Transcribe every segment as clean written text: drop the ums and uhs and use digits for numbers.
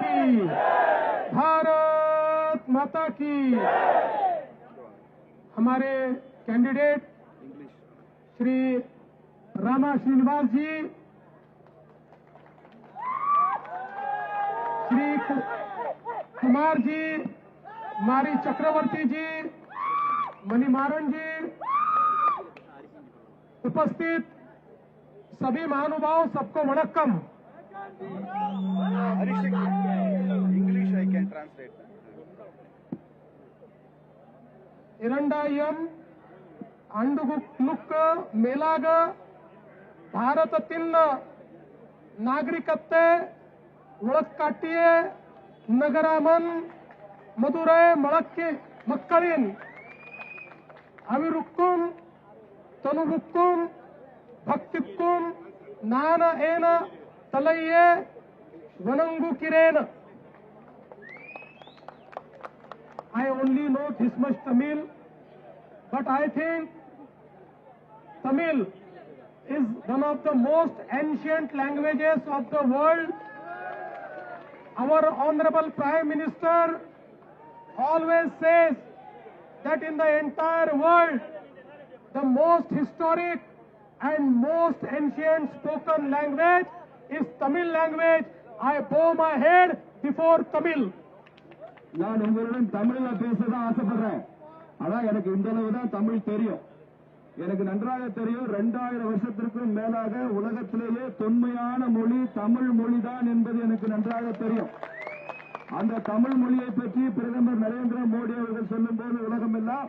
की, भारत माता की। हमारे कैंडिडेट श्री रामा श्रीनिवास जी, श्री कुमार जी, मारी चक्रवर्ती जी, मणिमारन जी, उपस्थित सभी महानुभाव, सबको वणक्कम। English I can translate. इरंडायम अंडुगुक्लुक मेलाग भारततिन नागरिकत्ते ಒಳಕ್ಕಾಟಿಯೇ ನಗರಮನ್ Madurai ಮಳಕ್ಕೆ ಮಕ್ಕಳಿನ್ ಅವಿರುಕ್ಕುಂ ತನುಗುಕ್ಕುಂ ಭಕ್ತಿಕ್ಕುಂ ನಾನ ಏನ ತಲಯ್ಯೆ ವನಂಗು ಕಿರೇನ. I only know this much Tamil, but I think Tamil is one of the most ancient languages of the world. Our Honorable Prime Minister always says that in the entire world, the most historic and most ancient spoken language is Tamil language. I bow my head before Tamil. நான் உங்களுடன் தமிழ்ல பேசதான் ஆசைப்படுறேன். ஆனா எனக்கு இந்த அளவு தான் தமிழ் தெரியும். எனக்கு நன்றாக தெரியும் 2000 வருஷத்திற்கும் மேலாக உலகத்திலேயே தொன்மையான மொழி தமிழ் மொழிதான் என்பது எனக்கு நன்றாக தெரியும். அந்த தமிழ் மொழியை பற்றி பிரதமர் நரேந்திர மோடி அவர்கள் சொல்லும்போது உலகமெல்லாம்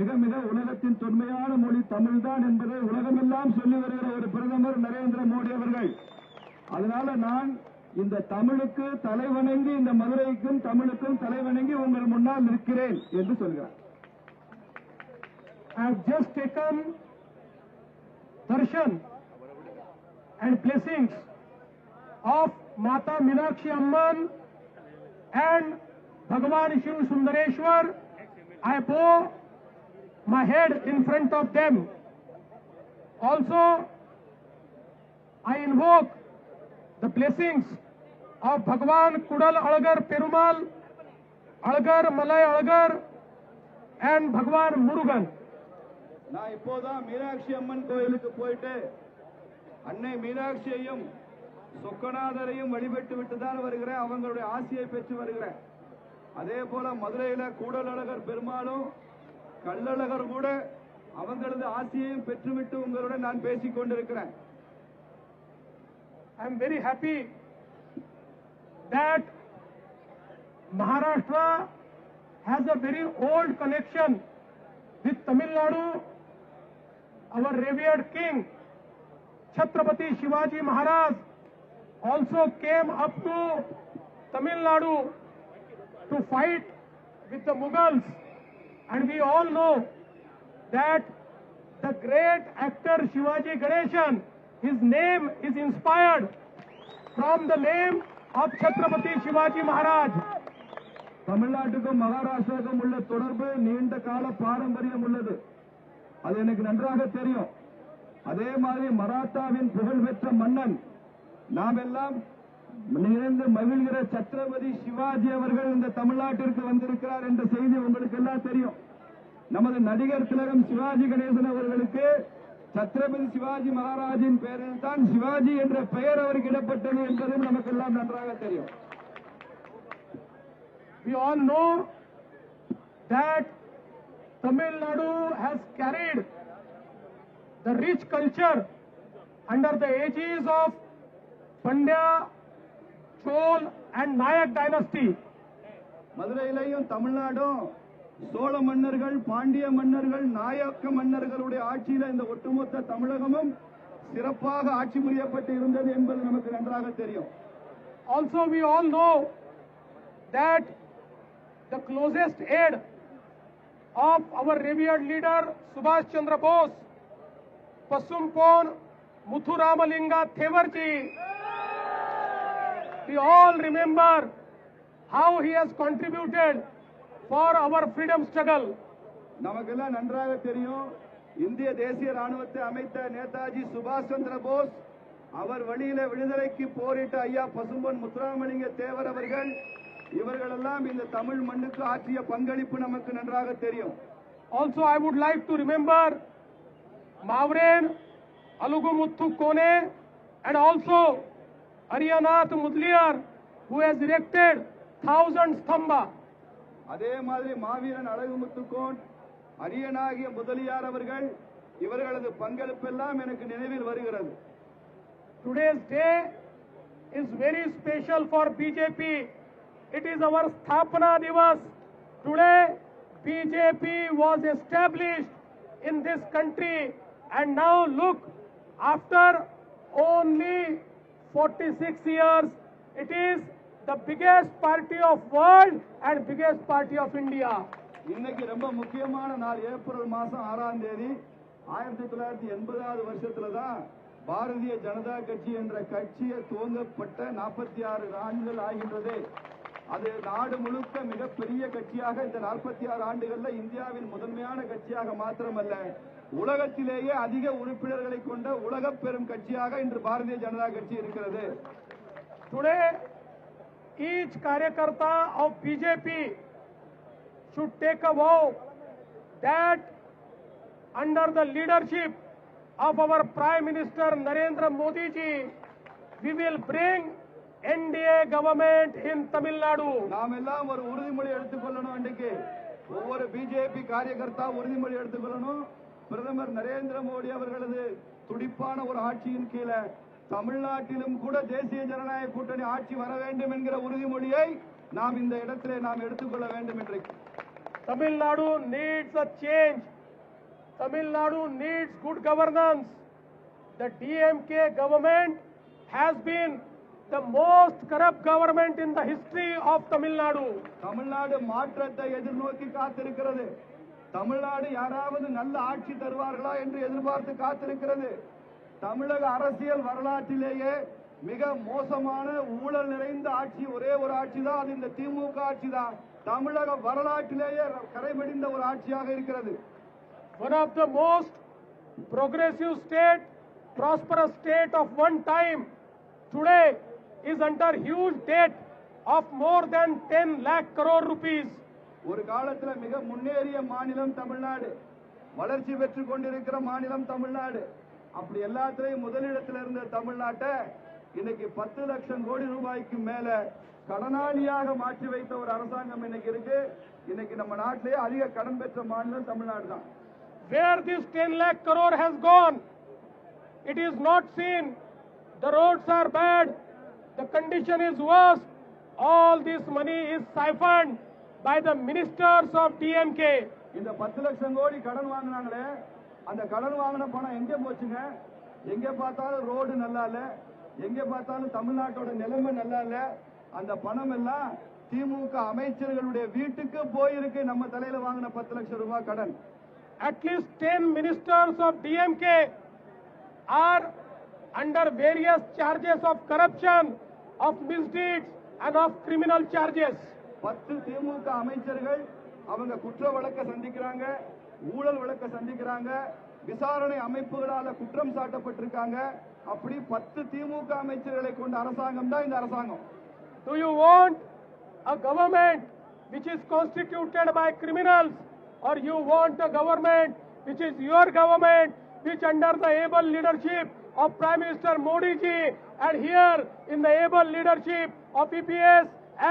மிக மிக உலகத்தின் தொன்மையான மொழி தமிழ்தான் என்பதை உலகமெல்லாம் சொல்லி வருகிற ஒரு பிரதமர் நரேந்திர மோடி அவர்கள். அதனால நான் இந்த தமிழுக்கு தலைவணங்கி, இந்த மதுரைக்கும் தமிழுக்கும் தலைவணங்கி உங்கள் முன்னால் நிற்கிறேன் என்று சொல்கிறார். I have just taken darshan and blessings of Mata Meenakshi Amman and Bhagwan Shiv Sundareshwar. I bow my head in front of them. Also, I invoke the blessings of Bhagwan Kudal Alagar Perumal, Alagar Malay Alagar and Bhagwan Murugan. நான் இப்போதான் மீனாட்சி அம்மன் கோயிலுக்கு போயிட்டு அன்னை மீனாட்சியையும் சொக்கநாதரையும் வழிபட்டு விட்டுதான் வருகிறேன். அவங்களுடைய ஆசியை பெற்று வருகிறேன். அதே போல மதுரையில கூடலழகர் பெருமாளும் கள்ளழகர் கூட அவங்களது ஆசியையும் பெற்றுவிட்டு உங்களுடன் நான் பேசிக் கொண்டிருக்கிறேன். I am very happy that Maharashtra has a very old connection with Tamil Nadu. Our revered king Chhatrapati Shivaji Maharaj also came up to Tamil Nadu to fight with the Mughals, and we all know that the great actor Shivaji Ganeshan, his name is inspired from the name of Chhatrapati Shivaji Maharaj. தமிழ்நாட்டுக்கும் மகாராஷ்டிராவுக்கும் உள்ள தொடர்பு நீண்ட கால பாரம்பரியம் உள்ளது. அது எனக்கு நன்றாக தெரியும். அதே மாதிரி மராத்தாவின் புகழ்பெற்ற மன்னன், நாம் எல்லாம் நிறைந்து மகிழ்கிற சத்ரபதி சிவாஜி அவர்கள் இந்த தமிழ்நாட்டிற்கு வந்திருக்கிறார் என்ற செய்தி உங்களுக்கு எல்லாம் தெரியும். நமது நடிகர் திலகம் சிவாஜி கணேசன் அவர்களுக்கு சத்ரபதி சிவாஜி மகாராஜின் பெயரில் தான் சிவாஜி என்ற பெயர் அவருக்கு இடப்பட்டது என்பதும் நமக்கெல்லாம் நன்றாக தெரியும். We all know that Tamil Nadu has carried the rich culture under the aegis of Pandya, Chol and Nayak dynasty. மதுரையிலையும் தமிழ்நாடும் சோழ மன்னர்கள், பாண்டிய மன்னர்கள், நாயக்க மன்னர்களுடைய ஆட்சியில இந்த ஒட்டுமொத்த தமிழகமும் சிறப்பாக ஆட்சி புரியப்பட்டு இருந்தது என்பது நமக்கு நன்றாக தெரியும். Also, we all know that the closest aide of our revered leader Subhash Chandra Bose, Pasumpon Muthuramalinga Thevarji, we all remember how he has contributed for our freedom struggle. நமக்கெல்லாம் நன்றாக தெரியும், இந்திய தேசிய ராணுவத்தை அமைத்த நேதாஜி சுபாஷ் சந்திர போஸ் அவர் வழியில விடுதலைக்கு போரிட்ட ஐயா பசும்பொன் முத்துராமலிங்க தேவர் அவர்கள் இவர்களெல்லாம் இந்த தமிழ் மண்ணுக்கு ஆற்றிய பங்களிப்பு நமக்கு நன்றாக தெரியும். Also, I would like to remember Mavren Alugumuthu Kone and also Aryanath Mudliar, who has erected 1000 stamba. அதே மாதிரி மாவீரன் அழகுமுத்துக்கோன், அரியனாகிய முதலியார் அவர்கள் இவர்களது பங்களிப்பெல்லாம் எனக்கு நினைவில் வருகிறது. Today's day is very special for BJP. It is our Sthapana Divas. Today, BJP was established in this country, and now look, after only 46 years, it is the biggest party of world and biggest party of India. இன்னைக்கு ரொம்ப முக்கியமான நாள். April மாதம் 6ஆம் தேதி 1980வது வருஷத்துல தான் பாரதிய ஜனதா கட்சி என்ற கட்சியை துவங்கப்பட்ட 46 ஆண்டுகள் ஆகின்றது. அது நாடு முழுக்க மிகப்பெரிய கட்சியாக இந்த 46 ஆண்டுகள்ல இந்தியாவின் முதன்மையான கட்சியாக மாத்திரமல்ல, உலகத்திலேயே அதிக உறுப்பினர்களை கொண்ட உலக பெரும் கட்சியாக இன்று பாரதிய ஜனதா கட்சி இருக்கிறது. Today, each Karyakarta of BJP should take a vow that under the leadership of our Prime Minister Narendra Modi ji, we will bring NDA government in Tamil Nadu. நாம் எல்லாம் ஒரு உறுதிமொழி எடுத்துக்கொள்ளணும். இன்றைக்கு ஒவ்வொரு பிஜேபி காரியகர்த்தா உறுதிமொழி எடுத்துக்கொள்ளணும். பிரதமர் நரேந்திர மோடி அவர்களது துடிப்பான ஒரு ஆட்சியின் கீழே தமிழ்நாட்டிலும் கூட தேசிய ஜனநாயக கூட்டணி ஆட்சி வர வேண்டும் என்கிற உறுதிமொழியை நாம் இந்த இடத்திலே நாம் எடுத்துக்கொள்ள வேண்டும். இன்றைக்கு Tamil Nadu needs a change. Tamil Nadu needs good governance. The DMK government has been the most corrupt government in the history of Tamil Nadu. Tamil Nadu மாற்றத்தை எதிர்நோக்கி காத்திருக்கிறது. தமிழ்நாடு யாராவது நல்ல ஆட்சி தருவார்களா என்று எதிர்பார்த்து காத்திருக்கிறது. தமிழக அரசியல் வரலாற்றிலேயே மிக மோசமான ஊழல் நிறைந்த ஆட்சி ஒரே ஒரு ஆட்சி தான், அது இந்த திமுக ஆட்சி தான். தமிழக வரலாற்றிலேயே கரைபடிந்த ஒரு ஆட்சியாக இருக்கிறது. One of the most progressive state, prosperous state of one time, today is under huge debt of more than 10 lakh crore rupees. ஒரு காலத்துல மிக முன்னேறிய மாநிலம் தமிழ்நாடு, வளர்ச்சி பெற்றுக் கொண்டிருக்கிற மாநிலம் தமிழ்நாடு. அப்படி எல்லாத்திலையும் முதலிடத்தில் இருந்த தமிழ்நாட்டை இன்னைக்கு 10 லட்சம் கோடி ரூபாய்க்கு மேல கடனாளியாக மாற்றி வைத்த ஒரு அரசாங்கம் இன்னைக்கு இருக்கு. இன்னைக்கு நம்ம நாட்டிலேயே அதிக கடன் பெற்ற மாநிலம் தமிழ்நாடு தான். Where this 10 lakh crore has gone, it is not seen. The roads are bad, the condition is worse. All this money is siphoned by the ministers of DMK. இந்த 10 லட்சம் கோடி கடன் வாங்கினாங்களே, அந்த கடன் வாங்கின பணம் எங்க போச்சுங்க? எங்க பார்த்தாலும் ரோடு நல்லா இல்ல, எங்க பார்த்தாலும் தமிழ்நாட்டோட நிலைமை நல்லா இல்ல. அந்த பணம் எல்லாம் திமுக அமைச்சர்களுடைய வீட்டுக்கு போயிருக்கு. நம்ம தலையில வாங்கின 10 லட்சம் ரூபாய் கடன். At least 10 ministers of DMK are under various charges of corruption, of misdeeds and of criminal charges. 10 திமுக அமைச்சர்கள் அவங்க குற்ற வழக்க சந்திக்கிறாங்க, ஊழல் வழக்க சந்திக்கிறாங்க, விசாரணை அமைப்புகளால குற்றம் சாட்டப்பட்டிருக்காங்க. அப்படி 10 திமுக அமைச்சர்களை கொண்ட அரசாங்கம் தான் இந்த அரசாங்கம். Do you want a government which is constituted by criminals, or you want a government which is your government, which under the able leadership of Prime Minister Modi ji and here in the able leadership of EPS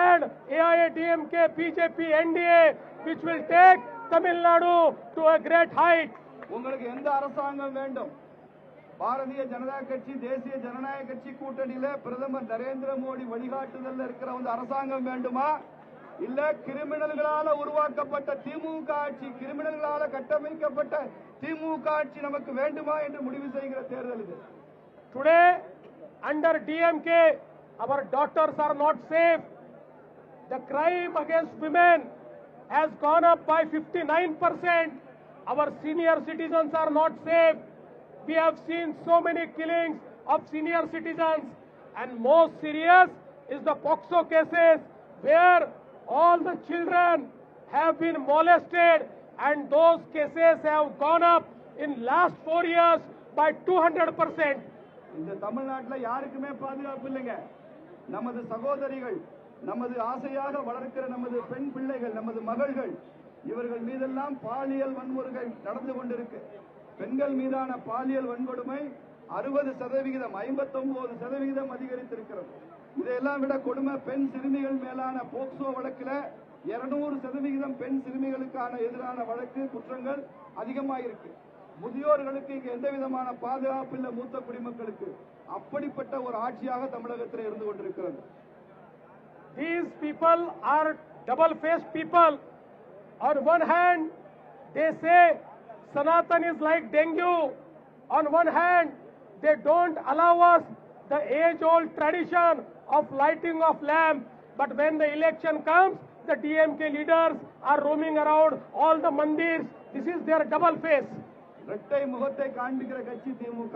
and AIADMK, BJP, NDA, which will take Tamil Nadu to a great height? உங்களுக்கு எந்த அரசாங்கம் வேண்டும்? பாரதிய ஜனதா கட்சி தேசிய ஜனநாயக கட்சி கூட்டணியில பிரதமர் நரேந்திர மோடி வழிகாட்டுதல் இருக்கிற ஒரு அரசாங்கம் வேண்டுமா? இல்ல கிரிமினல்களால உருவாக்கப்பட்ட திமுக ஆட்சி, கிரிமினல்களால கட்டமைக்கப்பட்ட திமுக ஆட்சி நமக்கு வேண்டுமா என்று முடிவு செய்கிற தேர்தல் இது. Today, under DMK, our daughters are not safe. The crime against women has gone up by 59%. Our senior citizens are not safe. We have seen so many killings of senior citizens, and most serious is the POCSO cases where all the children have been molested, and those cases have gone up in last 4 years by 200%. இந்த தமிழ்நாட்டுல யாருக்குமே பாதுகாப்பு இல்லைங்க. நமது சகோதரிகள், நமது ஆசையாக வளர்க்கிற நமது பெண் பிள்ளைகள், நமது மகள்கள், இவர்கள் மீதெல்லாம் பாலியல் வன்முறைகள் நடந்து கொண்டிருக்கு. பெண்கள் மீதான பாலியல் வன்கொடுமை 60%, 59% அதிகரித்திருக்கிறது. இதையெல்லாம் விட கொடுமை, பெண் சிறுமிகள் மேலான போக்சோ வழக்கில் 200% பெண் சிறுமிகளுக்கான எதிரான வழக்கு குற்றங்கள் அதிகமாயிருக்கு. முதியோர்களுக்கு இங்க எந்த விதமான பாதுகாப்பு இல்ல, மூத்த குடிமக்களுக்கு. அப்படிப்பட்ட ஒரு ஆட்சியாக தமிழகத்தில் இருந்து கொண்டிருக்கிறது. These people are double-faced people. On one hand, they say Sanatan is like dengue. On one hand, they don't allow us the age-old tradition of lighting of lamp. But when the election comes, the DMK leaders are roaming around all the mandirs. This is their double face. இரட்டை முகத்தை காண்பிக்கிற கட்சி திமுக.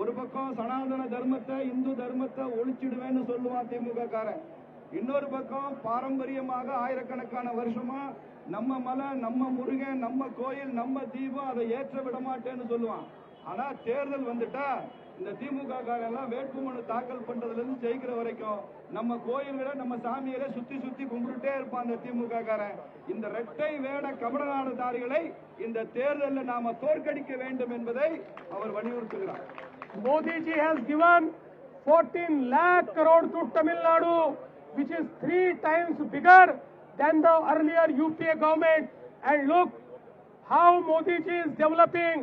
ஒரு பக்கம் சனாதன தர்மத்தை, இந்து தர்மத்தை ஒழிச்சிடுவேன்னு சொல்லுவான் திமுக காரன். இன்னொரு பக்கம் பாரம்பரியமாக ஆயிரக்கணக்கான வருஷமா நம்ம மலை, நம்ம முருகன், நம்ம கோயில், நம்ம தீபம், அதை ஏற்ற விட மாட்டேன்னு சொல்லுவான். ஆனா தேர்தல் வந்துட்டா இந்த திமுக காரெல்லாம் வேட்புமனு தாக்கல் பண்றதுல இருந்து ஜெயிக்கிற வரைக்கும் நம்ம கோயில்களை, நம்ம சாமிகளை சுத்தி சுத்தி கும்பிட்டுட்டே இருப்பான் அந்த திமுக காரன். இந்த இரட்டை வேட கபடநாடதாரிகளை இந்த தேர்தலில் நாம தோற்கடிக்க வேண்டும் என்பதை அவர் வலியுறுத்துகிறார். Modi ji has given 14 lakh crore to Tamil Nadu, which is 3 times bigger than the earlier UPA government. And look how Modi ji is developing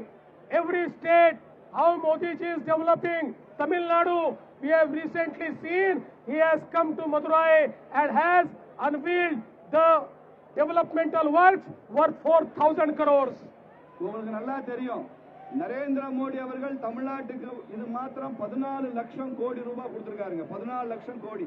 every state, how Modi ji is developing Tamil Nadu. We have recently seen he has come to Madurai and has unveiled the developmental works worth 4,000 crores. உங்களுக்கு நல்லா தெரியும், நரேந்திர மோடி அவர்கள் தமிழ்நாட்டுக்கு இது மாத்திரம் 14 லட்சம் கோடி ரூபாய் கொடுத்திருக்காருங்க. 14 லட்சம் கோடி.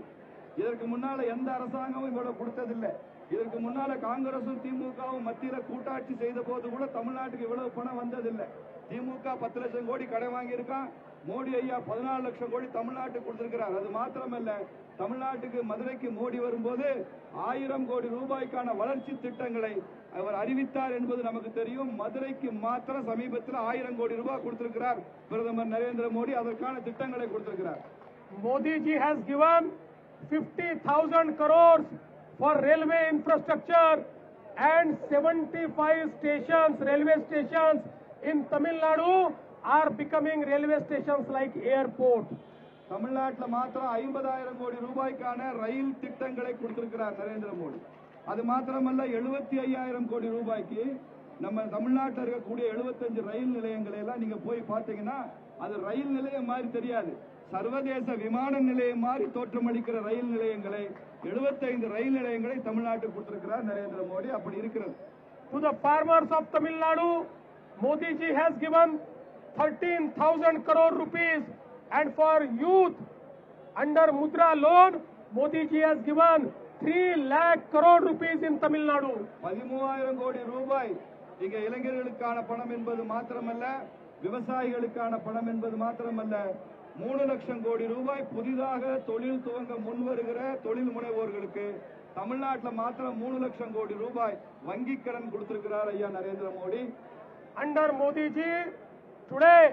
இதற்கு முன்னால எந்த அரசாங்கமும் இவ்வளவு கொடுத்ததில்லை. இதற்கு முன்னால காங்கிரசும் திமுகவும் மத்தியில கூட்டாட்சி செய்த போது கூட தமிழ்நாட்டுக்கு இவ்வளவு பணம் வந்ததில்லை. திமுக 10 லட்சம் கோடி கடை வாங்கி இருக்கான். மோடி ஐயா 14 லட்சம் கோடி தமிழ்நாட்டுக்கு கொடுத்திருக்கிறார். அது மாத்திரமல்ல, தமிழ்நாட்டுக்கு மதுரைக்கு மோடி வரும்போது 1000 கோடி ரூபாய்க்கான வளர்ச்சி திட்டங்களை அவர் அறிவித்தார் என்பது நமக்கு தெரியும். மதுரைக்கு மாத்திரம் சமீபத்தில் 1000 கோடி ரூபாய் கொடுத்திருக்கிறார் பிரதமர் நரேந்திர மோடி. அதற்கான திட்டங்களை கொடுத்திருக்கிறார். Modi ji has given 50,000 crores for railway infrastructure and 75 stations, railway stations in Tamil Nadu are becoming railway stations like airport. தமிழ்நாட்டில் மாத்திரம் 50,000 கோடி ரூபாய்க்கான ரயில் திட்டங்களை கொடுத்திருக்கிறார் நரேந்திர மோடி. அது மாத்திரமல்ல, 75,000 கோடி ரூபாய்க்கு நம்ம தமிழ்நாட்டில் இருக்கக்கூடிய 75 ரயில் நிலையங்களை எல்லாம் நீங்க போய் பார்த்தீங்கன்னா அது ரயில் நிலையம் மாதிரி தெரியாது. சர்வதேச விமான நிலையம் மாதிரி தோற்றமளிக்கிற ரயில் நிலையங்களை, 75 ரயில் நிலையங்களை தமிழ்நாட்டுக்கு கொடுத்திருக்கிறார் நரேந்திர மோடி. அப்படி இருக்கிறது. To the farmers of Tamil Nadu, Modi ji has given 13,000 crore rupees, and for youth under Mudra loan, Modi ji has given 3 lakh crore rupees in Tamil Nadu. 13,000 கோடி ரூபாய் இங்க இளைஞர்களுக்கான பணம் என்பது மாத்திரமல்ல, விவசாயிகளுக்கான பணம் என்பது மாத்திரமல்ல, 3 லட்சம் கோடி ரூபாய் புதிதாக தொழில் துவங்க முன்வருகிற தொழில் முனைவோர்களுக்கு தமிழ்நாட்டில் மாத்திரம் 3 லட்சம் கோடி ரூபாய் வங்கி கடன் கொடுத்திருக்கிறார் ஐயா Narendra Modi. Under Modi ji, today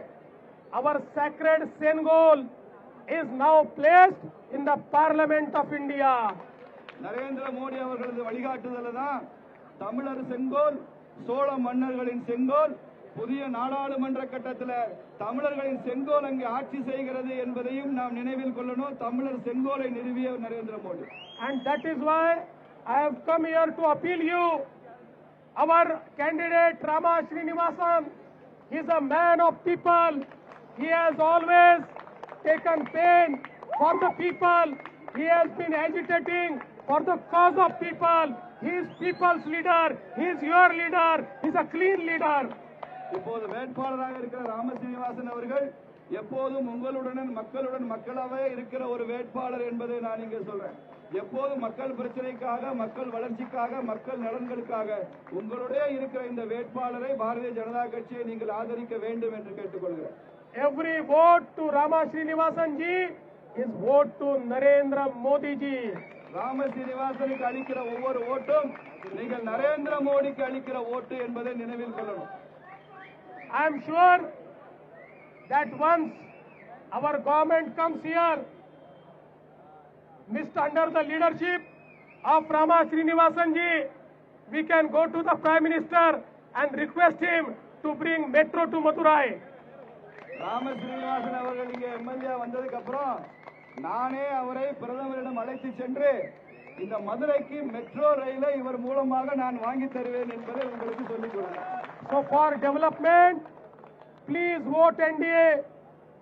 our sacred Sengol is now placed in the Parliament of India. Narendra Modi அவர்களது வழிகாட்டுதல தான் தமிழர் செங்கோல், சோழ மன்னர்களின் செங்கோல், புதிய நாடாளுமன்ற கட்டத்தில் தமிழர்களின் செங்கோல் அங்கே ஆட்சி செய்கிறது என்பதையும் நாம் நினைவில் கொள்ளணும். தமிழர் செங்கோலை நிறுவிய Narendra Modi. And that is why I have come here to appeal you. Our candidate Rama Srinivasan, he is a man of people. He has always taken pain for the people. He has been agitating for the cause of people. He is people's leader. He is your leader. He is a clean leader. இப்போது வேட்பாளராக இருக்கிற ராம சீனிவாசன் அவர்கள் எப்போதும் உங்களுடன் மக்களுடன் மக்களாவே இருக்கிற ஒரு வேட்பாளர் என்பதை நான் இங்கே சொல்றேன். எப்போதும் மக்கள் பிரச்சனைக்காக, மக்கள் வளர்ச்சிக்காக, மக்கள் நலன்களுக்காக உங்களுடைய இருக்கிற இந்த வேட்பாளரை பாரதிய ஜனதா கட்சியை நீங்கள் ஆதரிக்க வேண்டும் என்று கேட்டுக்கொள்கிறேன். Every vote to Rama Srinivasan ji is vote to Narendra Modi ji. Rama சீனிவாசனுக்கு அளிக்கிற ஒவ்வொரு ஓட்டும் நீங்கள் நரேந்திர மோடிக்கு அளிக்கிற ஓட்டு என்பதை நினைவில் கொள்ளணும். I am sure that once our government comes here, under the leadership of Rama Srinivasan ji, we can go to the Prime Minister and request him to bring metro to Madurai. Rama Srinivasan அவர்கள் இங்கே MLA வந்ததுக்கு அப்புறம் நானே அவரை பிரதமரிடம் அழைத்து சென்று இந்த மதுரைக்கு மெட்ரோ ரயிலை இவர் மூலமாக நான் வாங்கி தருவேன் என்பதை உங்களுக்கு சொல்லிக் கொடுக்கிறேன். So for development, please vote NDA.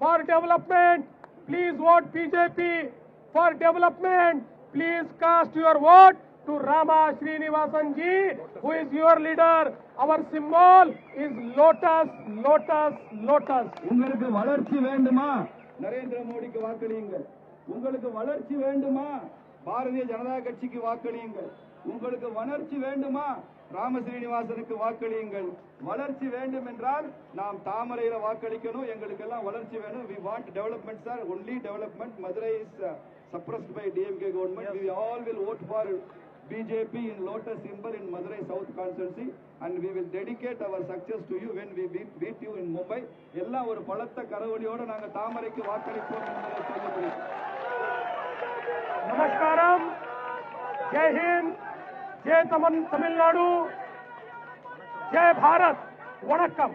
For development, please vote BJP. For development, please cast your vote to Rama Srinivasan ji, who is your leader. Our symbol is lotus, lotus, lotus. உங்களுக்கு வளர்ச்சி வேண்டுமா? நரேந்திர மோடிக்கு வாக்களியுங்கள். உங்களுக்கு வளர்ச்சி வேண்டுமா? பாரதிய ஜனதா கட்சிக்கு வாக்களியுங்கள். உங்களுக்கு வளர்ச்சி வேண்டுமா? ராம ஸ்ரீனிவாசனுக்கு வாக்களியுங்கள். வளர்ச்சி வேண்டும் என்றால் நாம் தாமரையில வாக்களிக்கணும். எங்களுக்கு எல்லாம் வளர்ச்சி வேணும். We want development, sir. Only development. Madurai is suppressed by DMK government. We all will vote for BJP in lotus symbol in Madurai South constituency, and we will dedicate our success to you when we beat you in Mumbai. எல்லாம் ஒரு பலத்த கரவொலியோடு நாங்கள் தாமரைக்கு வாக்களிப்போம் என்பதை சொல்லிக்கிறேன். Namaskaram, Jai Hind, Jai Tamil Nadu, Jai Bharat, Vanakkam.